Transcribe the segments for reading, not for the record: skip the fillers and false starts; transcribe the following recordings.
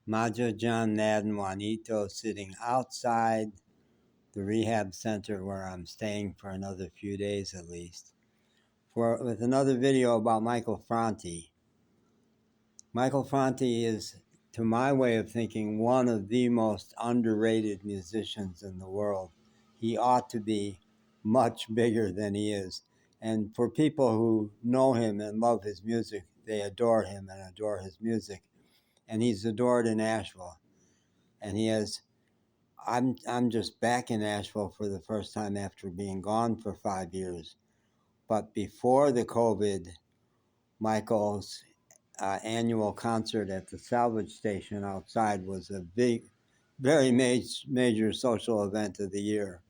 Majo, John, Madden, Juanito sitting outside the rehab center where I'm staying for another few days at least, with another video about Michael Franti. Michael Franti is, to my way of thinking, one of the most underrated musicians in the world. He ought to be much bigger than he is. And for people who know him and love his music, they adore him and adore his music. And he's adored in Asheville. And he has, I'm just back in Asheville for the first time after being gone for 5 years. But before the COVID, Michael's annual concert at the salvage station outside was a big, very major social event of the year.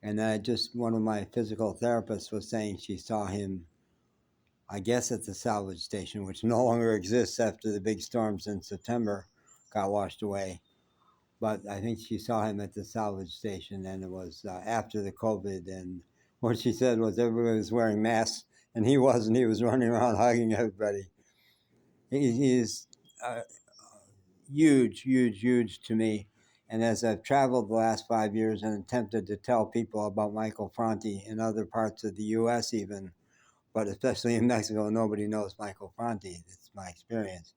And one of my physical therapists was saying she saw him, I guess, at the salvage station, which no longer exists after the big storms in September got washed away. But I think she saw him at the salvage station, and it was after the COVID. And what she said was everybody was wearing masks, and he wasn't. He was running around hugging everybody. He is huge, huge, huge to me. And as I've traveled the last 5 years and attempted to tell people about Michael Franti in other parts of the U.S. even, but especially in Mexico, nobody knows Michael Franti. It's my experience.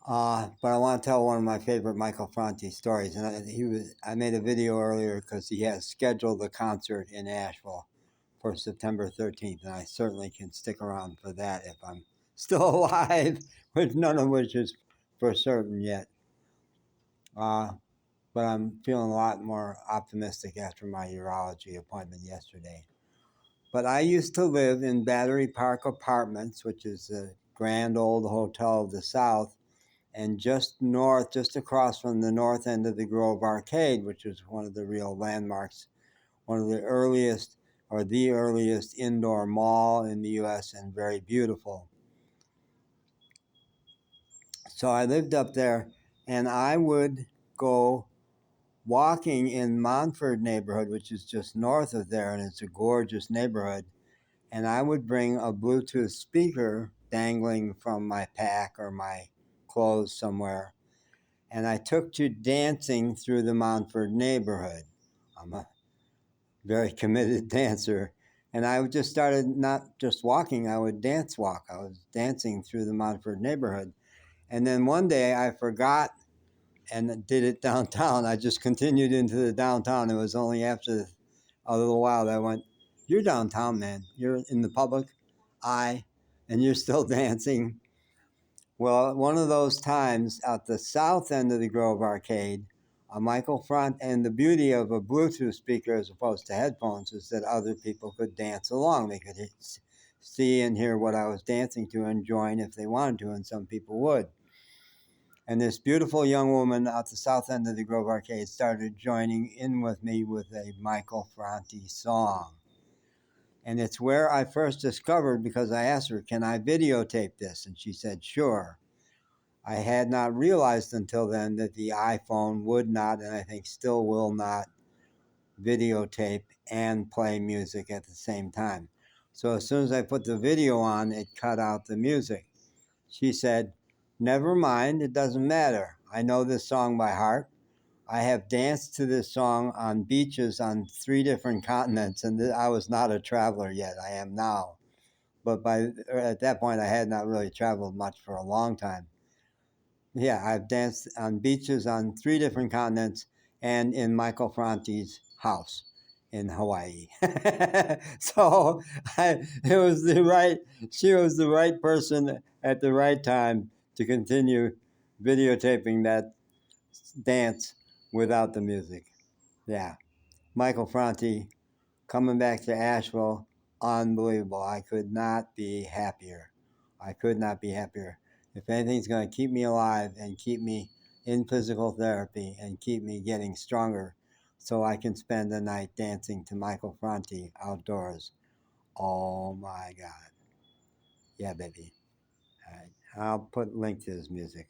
But I want to tell one of my favorite Michael Franti stories. And I made a video earlier because he has scheduled a concert in Asheville for September 13th. And I certainly can stick around for that if I'm still alive, which none of which is for certain yet. But I'm feeling a lot more optimistic after my urology appointment yesterday. But I used to live in Battery Park Apartments, which is a grand old hotel of the South, and just across from the north end of the Grove Arcade, which is one of the real landmarks, one of the earliest or the earliest indoor mall in the U.S. and very beautiful. So I lived up there, and I would go walking in Montford neighborhood, which is just north of there, and it's a gorgeous neighborhood. And I would bring a Bluetooth speaker dangling from my pack or my clothes somewhere. And I took to dancing through the Montford neighborhood. I'm a very committed dancer. And I just started not just walking, I would dance walk. I was dancing through the Montford neighborhood. And then one day I forgot and did it downtown. I just continued into the downtown. It was only after a little while that I went, "You're downtown, man. You're in the public eye, and you're still dancing." Well, one of those times at the south end of the Grove Arcade, Michael Franti, and the beauty of a Bluetooth speaker as opposed to headphones is that other people could dance along. They could see and hear what I was dancing to and join if they wanted to, and some people would. And this beautiful young woman at the south end of the Grove Arcade started joining in with me with a Michael Franti song. And it's where I first discovered, because I asked her, "Can I videotape this?" And she said, "Sure." I had not realized until then that the iPhone would not, and I think still will not, videotape and play music at the same time. So as soon as I put the video on, it cut out the music. She said, "Never mind, it doesn't matter. I know this song by heart. I have danced to this song on beaches on 3 different continents," and I was not a traveler yet. I am now. But at that point, I had not really traveled much for a long time. Yeah, I've danced on beaches on 3 different continents and in Michael Franti's house in Hawaii. So she was the right person at the right time to continue videotaping that dance without the music. Yeah. Michael Franti coming back to Asheville, unbelievable. I could not be happier. I could not be happier. If anything's going to keep me alive and keep me in physical therapy and keep me getting stronger so I can spend the night dancing to Michael Franti outdoors. Oh my God. Yeah, baby. All right. I'll put a link to his music.